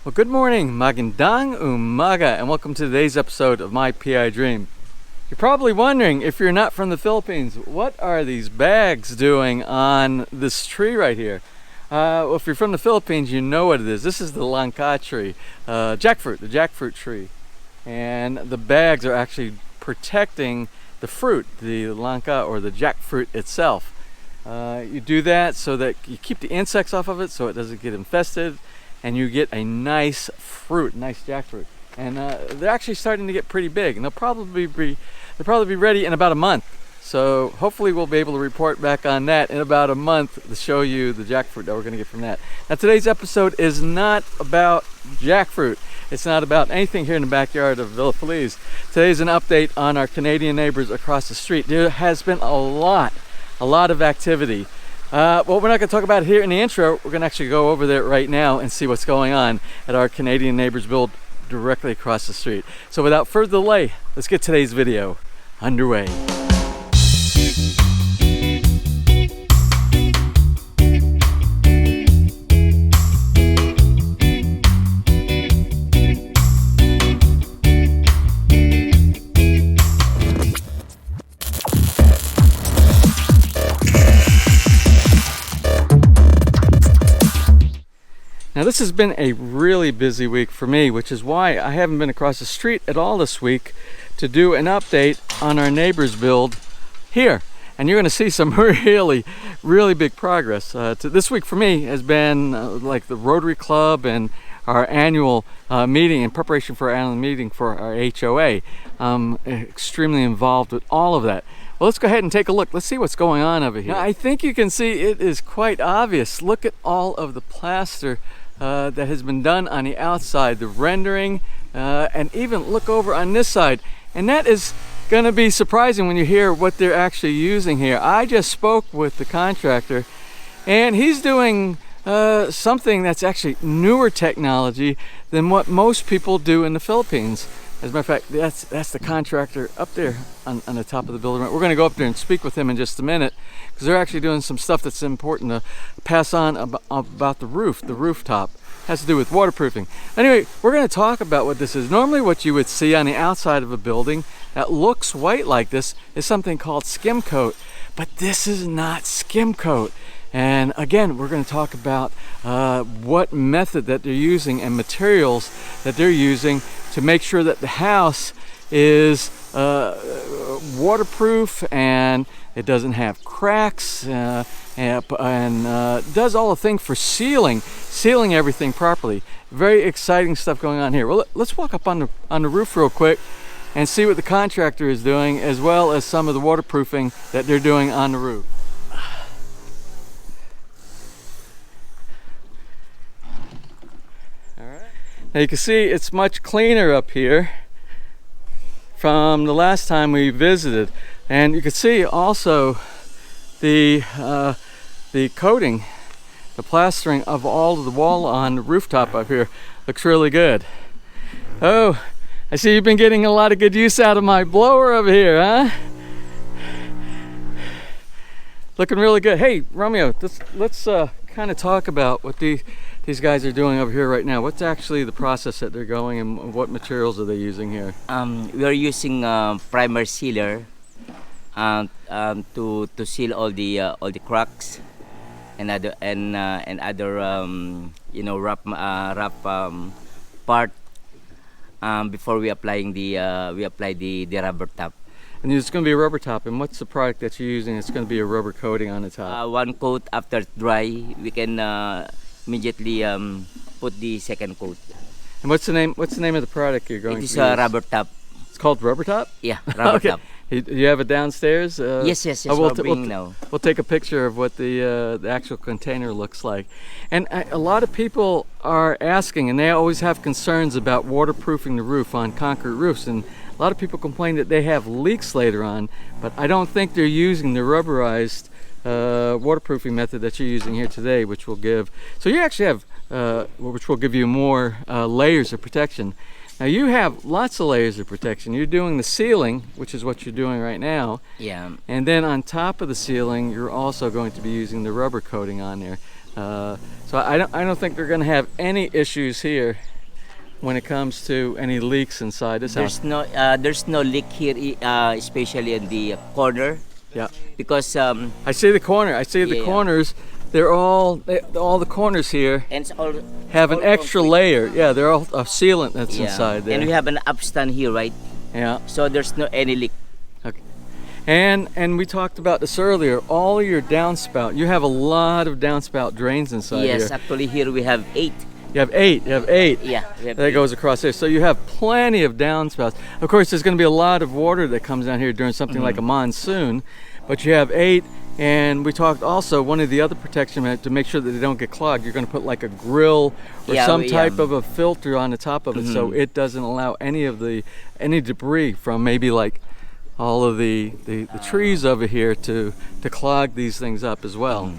Well, good morning, magandang umaga, and welcome to today's episode of My PI Dream. You're probably wondering, if you're not from the Philippines, what are these bags doing on this tree right here? Well, if you're from the Philippines, you know what it is. This is the langka tree, the jackfruit tree. And the bags are actually protecting the fruit, the langka or the jackfruit itself. You do that so that you keep the insects off of it so it doesn't get infested, and you get a nice fruit, nice jackfruit. And they're actually starting to get pretty big, and they'll probably be ready in about a month. So hopefully we'll be able to report back on that in about a month to show you the jackfruit that we're going to get from that. Now today's episode is not about jackfruit. It's not about anything here in the backyard of Villa Feliz. Today's an update on our Canadian neighbors across the street. There has been a lot of activity. Well, we're not going to talk about it here in the intro. We're going to actually go over there right now and see what's going on at our Canadian neighbors build directly across the street. So without further delay, let's get today's video underway. Now this has been a really busy week for me, which is why I haven't been across the street at all this week to do an update on our neighbor's build here. And you're going to see some really big progress. This week for me has been like the Rotary Club and our annual meeting, in preparation for our annual meeting for our HOA. Extremely involved with all of that. Well, let's go ahead and take a look. Let's see what's going on over here. Now, I think you can see it is quite obvious. Look at all of the plaster that has been done on the outside, the rendering, and even look over on this side. And that is going to be surprising when you hear what they're actually using here. I just spoke with the contractor, and he's doing something that's actually newer technology than what most people do in the Philippines. As a matter of fact, that's the contractor up there on the top of the building. We're going to go up there and speak with him in just a minute, because they're actually doing some stuff that's important to pass on about the rooftop. It has to do with waterproofing. Anyway, we're going to talk about what this is. Normally what you would see on the outside of a building that looks white like this is something called skim coat, but this is not skim coat. And again, we're going to talk about what method that they're using and materials that they're using to make sure that the house is waterproof and it doesn't have cracks and does all the thing for sealing everything properly. Very exciting stuff going on here. Well, let's walk up on the roof real quick and see what the contractor is doing, as well as some of the waterproofing that they're doing on the roof. Now you can see it's much cleaner up here from the last time we visited, and you can see also the coating, the plastering of all of the wall on the rooftop up here looks really good. Oh, I see you've been getting a lot of good use out of my blower over here, huh? Looking really good. Hey, Romeo, let's kind of talk about what these guys are doing over here right now. What's actually the process that they're going, and what materials are they using here? We're using primer sealer to seal all the cracks and other rough part before we apply the rubber top. And it's going to be a rubber top. And what's the product that you're using? It's going to be a rubber coating on the top. One coat after dry, we can immediately put the second coat. And what's the name of the product you're going to use? It is a rubber top. It's called rubber top? Yeah, rubber okay. top. You have it downstairs? Yes. We'll take a picture of what the actual container looks like. And a lot of people are asking, and they always have concerns about waterproofing the roof on concrete roofs. And a lot of people complain that they have leaks later on, but I don't think they're using the rubberized waterproofing method that you're using here today, which will give, so you actually have, which will give you more layers of protection. Now you have lots of layers of protection. You're doing the ceiling, which is what you're doing right now. Yeah. And then on top of the ceiling, you're also going to be using the rubber coating on there. So I don't think they're going to have any issues here when it comes to any leaks inside this house? There's no leak here, especially in the corner. Yeah. Because I see the corner. I see the corners. They're all the corners here and it's all have an extra concrete. layer. Yeah, they're all a sealant that's inside there. And we have an upstand here, right? Yeah. So there's no any leak. Okay. And we talked about this earlier. All of your downspout, you have a lot of downspout drains inside here. Yes, actually here we have 8. You have 8. You have 8. Yeah. We have that 8. goes across there. So you have plenty of downspouts. Of course, there's going to be a lot of water that comes down here during something like a monsoon, but you have 8. And we talked also, one of the other protection to make sure that they don't get clogged, you're going to put like a grill or some type of a filter on the top of it, so it doesn't allow any debris from maybe like all of the trees over here to clog these things up as well.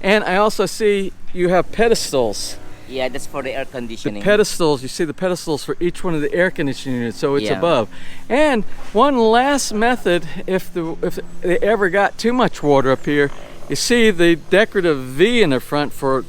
And I also see you have pedestals. Yeah, that's for the air conditioning. The pedestals, you see the pedestals for each one of the air conditioning units, so it's above. And one last method, if they ever got too much water up here, you see the decorative V in the front for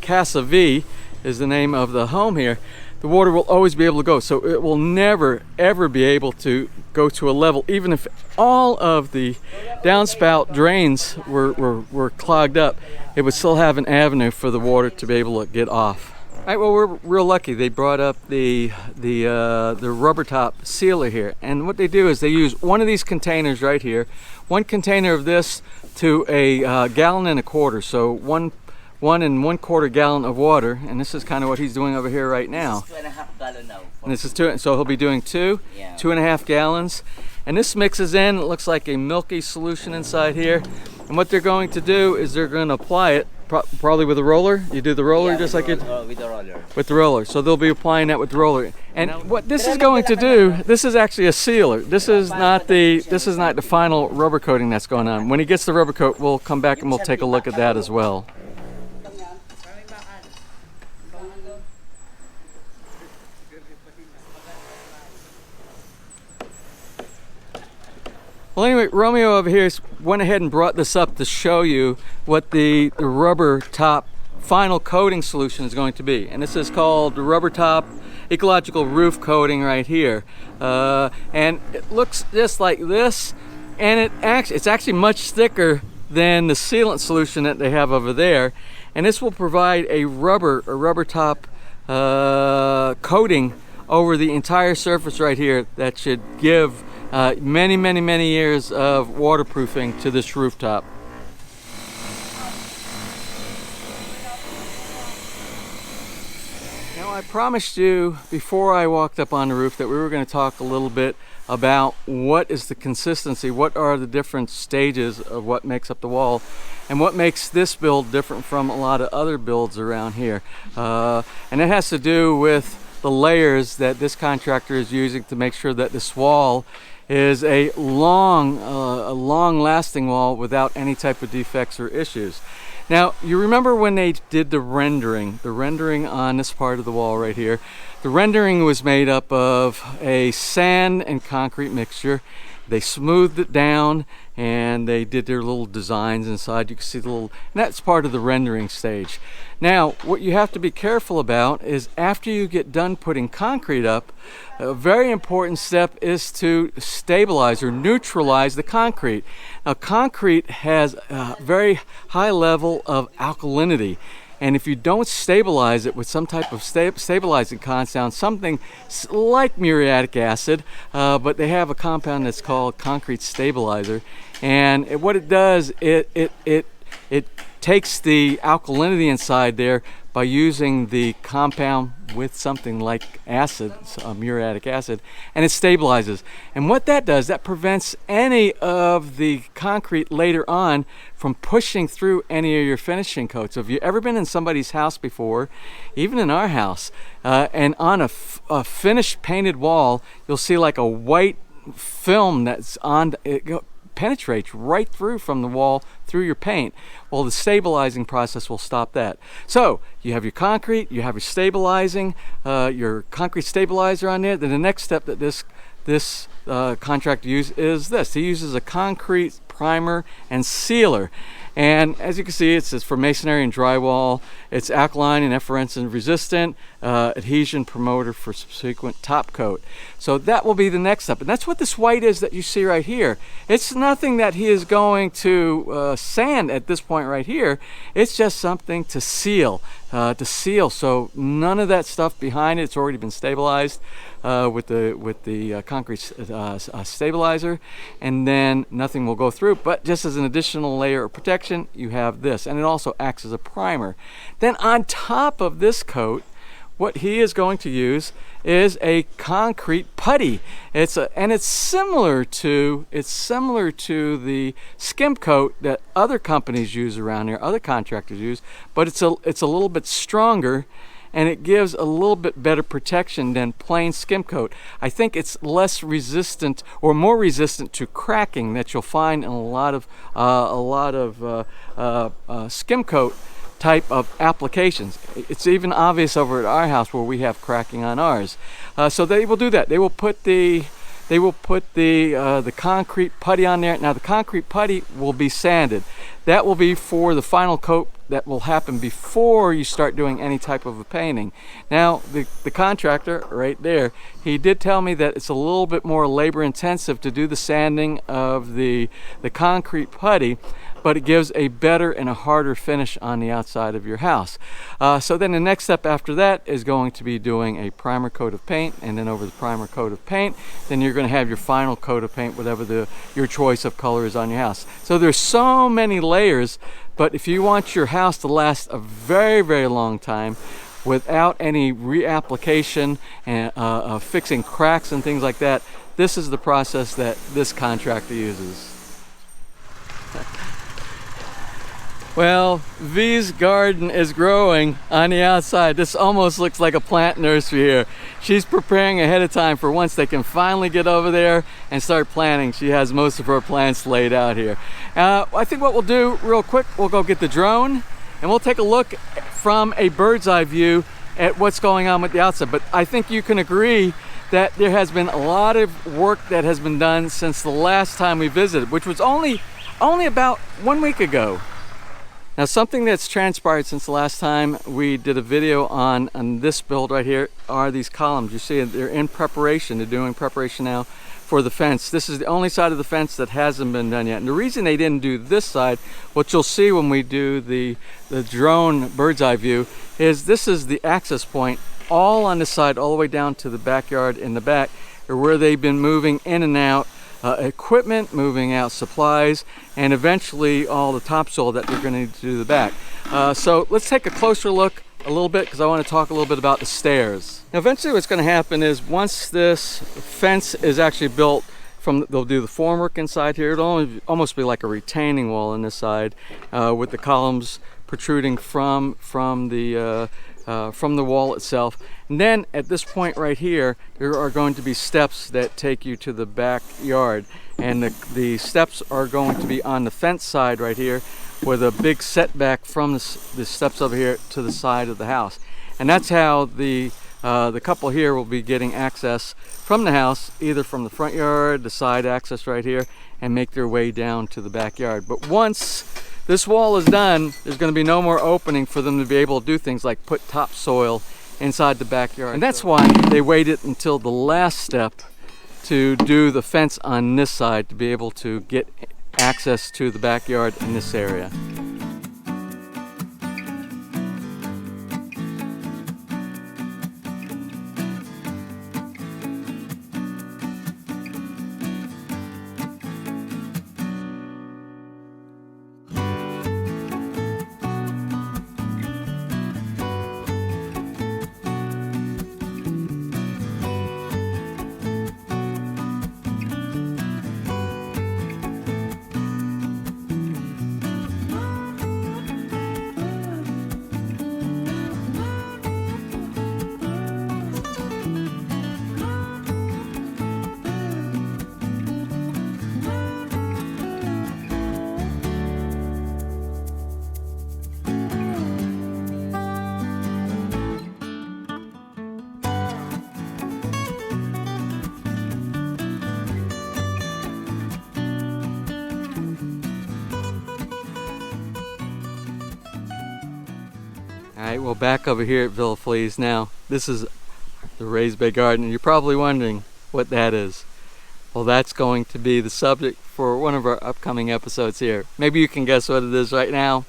Casa V is the name of the home here. The water will always be able to go, so it will never ever be able to go to a level, even if all of the downspout drains were clogged up, it would still have an avenue for the water to be able to get off. All right, well, we're real lucky. They brought up the rubber top sealer here, and what they do is they use one of these containers right here, one container of this to a 1.25 gallons, so 1 1.25 gallons of water, and this is kind of what he's doing over here right now. This is 2.5 gallons now. And this is 2, so he'll be doing 2.5 gallons. And this mixes in, it looks like a milky solution inside here. And what they're going to do is they're going to apply it, probably with a roller. You do the roller just like it? With the roller. With the roller. So they'll be applying that with the roller. And what this is going to do, this is actually a sealer. This is not the final rubber coating that's going on. When he gets the rubber coat, we'll come back and we'll take a look at that as well. Well, anyway, Romeo over here went ahead and brought this up to show you what the rubber top final coating solution is going to be. And this is called the rubber top ecological roof coating right here. And it looks just like this, and it's actually much thicker than the sealant solution that they have over there. And this will provide a rubber top coating over the entire surface right here that should give many years of waterproofing to this rooftop. Now, I promised you before I walked up on the roof that we were going to talk a little bit about what is the consistency, what are the different stages of what makes up the wall, and what makes this build different from a lot of other builds around here. And it has to do with the layers that this contractor is using to make sure that this wall is a long-lasting wall without any type of defects or issues. Now, you remember when they did the rendering on this part of the wall right here. The rendering was made up of a sand and concrete mixture. They smoothed it down and they did their little designs inside. You can see the little, and that's part of the rendering stage. Now, what you have to be careful about is after you get done putting concrete up, a very important step is to stabilize or neutralize the concrete. Now, concrete has a very high level of alkalinity. And if you don't stabilize it with some type of stabilizing compound, something like muriatic acid, but they have a compound that's called concrete stabilizer. And what it does, it takes the alkalinity inside there by using the compound with something like acid, muriatic acid, and it stabilizes. And what that does, that prevents any of the concrete later on from pushing through any of your finishing coats. So if you've ever been in somebody's house before, even in our house, and on a finished painted wall, you'll see like a white film that's on it penetrates right through from the wall through your paint. Well, the stabilizing process will stop that. So you have your concrete, you have your stabilizing, your concrete stabilizer on there. Then the next step that this contractor uses is this. He uses a concrete primer and sealer. And as you can see, it says for masonry and drywall. It's alkaline and effervescent resistant, adhesion promoter for subsequent top coat. So that will be the next step. And that's what this white is that you see right here. It's nothing that he is going to sand at this point right here. It's just something to seal. So none of that stuff behind it. It's already been stabilized with the concrete stabilizer, and then nothing will go through. But just as an additional layer of protection, you have this, and it also acts as a primer. Then on top of this coat, what he is going to use is a concrete putty. It's similar to the skim coat that other companies use around here, other contractors use, but it's a little bit stronger, and it gives a little bit better protection than plain skim coat. I think it's less resistant, or more resistant to cracking, that you'll find in a lot of skim coat type of applications. It's even obvious over at our house where we have cracking on ours. So they will do that. They will put the concrete putty on there. Now the concrete putty will be sanded. That will be for the final coat that will happen before you start doing any type of a painting. Now the contractor right there, he did tell me that it's a little bit more labor intensive to do the sanding of the concrete putty, but it gives a better and a harder finish on the outside of your house. So then the next step after that is going to be doing a primer coat of paint, and then over the primer coat of paint, then you're going to have your final coat of paint, whatever your choice of color is on your house. So there's so many layers, but if you want your house to last a very, very long time without any reapplication and fixing cracks and things like that, this is the process that this contractor uses. Well, V's garden is growing on the outside. This almost looks like a plant nursery here. She's preparing ahead of time for once they can finally get over there and start planting. She has most of her plants laid out here. I think what we'll do real quick, we'll go get the drone and we'll take a look from a bird's eye view at what's going on with the outside. But I think you can agree that there has been a lot of work that has been done since the last time we visited, which was only about 1 week ago. Now, something that's transpired since the last time we did a video on this build right here are these columns. You see they're in preparation. They're doing preparation now for the fence. This is the only side of the fence that hasn't been done yet. And the reason they didn't do this side, what you'll see when we do the drone bird's eye view, is this is the access point all on this side, all the way down to the backyard in the back, or where they've been moving in and out equipment, moving out supplies, and eventually all the topsoil that they're going to need to do the back. So let's take a closer look a little bit, because I want to talk a little bit about the stairs. Now, eventually what's going to happen is once this fence is actually built, they'll do the formwork inside here. It'll almost be like a retaining wall on this side with the columns protruding from the wall itself. And then at this point right here, there are going to be steps that take you to the backyard, and the steps are going to be on the fence side right here, with a big setback from the steps over here to the side of the house. And that's how the couple here will be getting access from the house, either from the front yard, the side access right here, and make their way down to the backyard. But once this wall is done, there's going to be no more opening for them to be able to do things like put topsoil inside the backyard. And that's why they waited until the last step to do the fence on this side, to be able to get access to the backyard in this area. Alright, well, back over here at Villa Feliz now. This is the raised bed garden, and you're probably wondering what that is. Well, that's going to be the subject for one of our upcoming episodes here. Maybe you can guess what it is right now.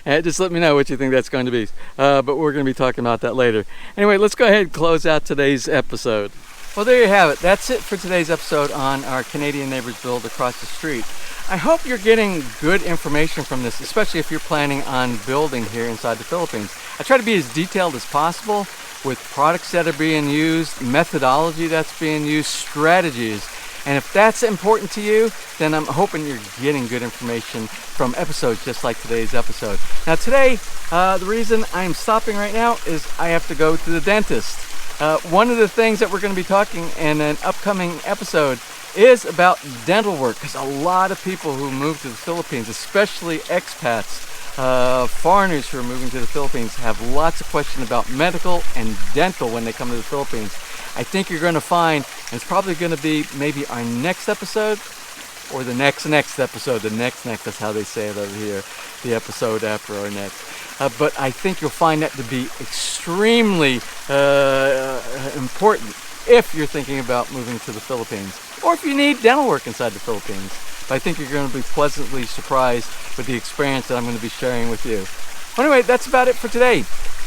Just let me know what you think that's going to be. But we're going to be talking about that later. Anyway, let's go ahead and close out today's episode. Well, there you have it. That's it for today's episode on our Canadian neighbors build across the street. I hope you're getting good information from this, especially if you're planning on building here inside the Philippines. I try to be as detailed as possible with products that are being used, methodology that's being used, strategies. And if that's important to you, then I'm hoping you're getting good information from episodes just like today's episode. Now today, the reason I'm stopping right now is I have to go to the dentist. One of the things that we're going to be talking in an upcoming episode is about dental work, because a lot of people who move to the Philippines, especially expats, foreigners who are moving to the Philippines, have lots of questions about medical and dental when they come to the Philippines. I think you're going to find, and it's probably going to be maybe our next episode or the next episode. The next, that's how they say it over here, the episode after our next. But I think you'll find that to be extremely important if you're thinking about moving to the Philippines, or if you need dental work inside the Philippines. But I think you're going to be pleasantly surprised with the experience that I'm going to be sharing with you. Well, anyway, that's about it for today.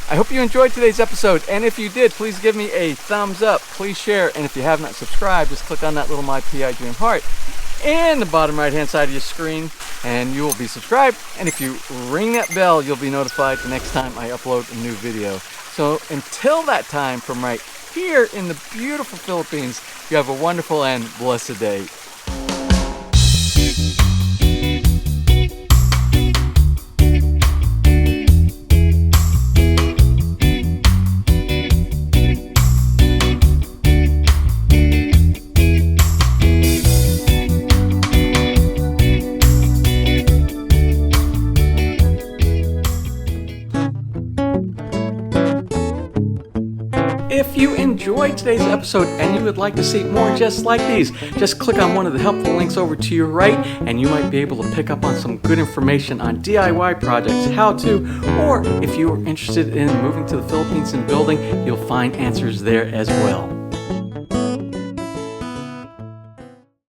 I hope you enjoyed today's episode, and if you did, please give me a thumbs up, please share, and if you have not subscribed, just click on that little MyPID and heart in the bottom right hand side of your screen, and you will be subscribed. And if you ring that bell, you'll be notified the next time I upload a new video. So until that time, from right here in the beautiful Philippines, you have a wonderful and blessed day. If you enjoyed today's episode and you would like to see more just like these, just click on one of the helpful links over to your right, and you might be able to pick up on some good information on DIY projects, how to, or if you are interested in moving to the Philippines and building, you'll find answers there as well.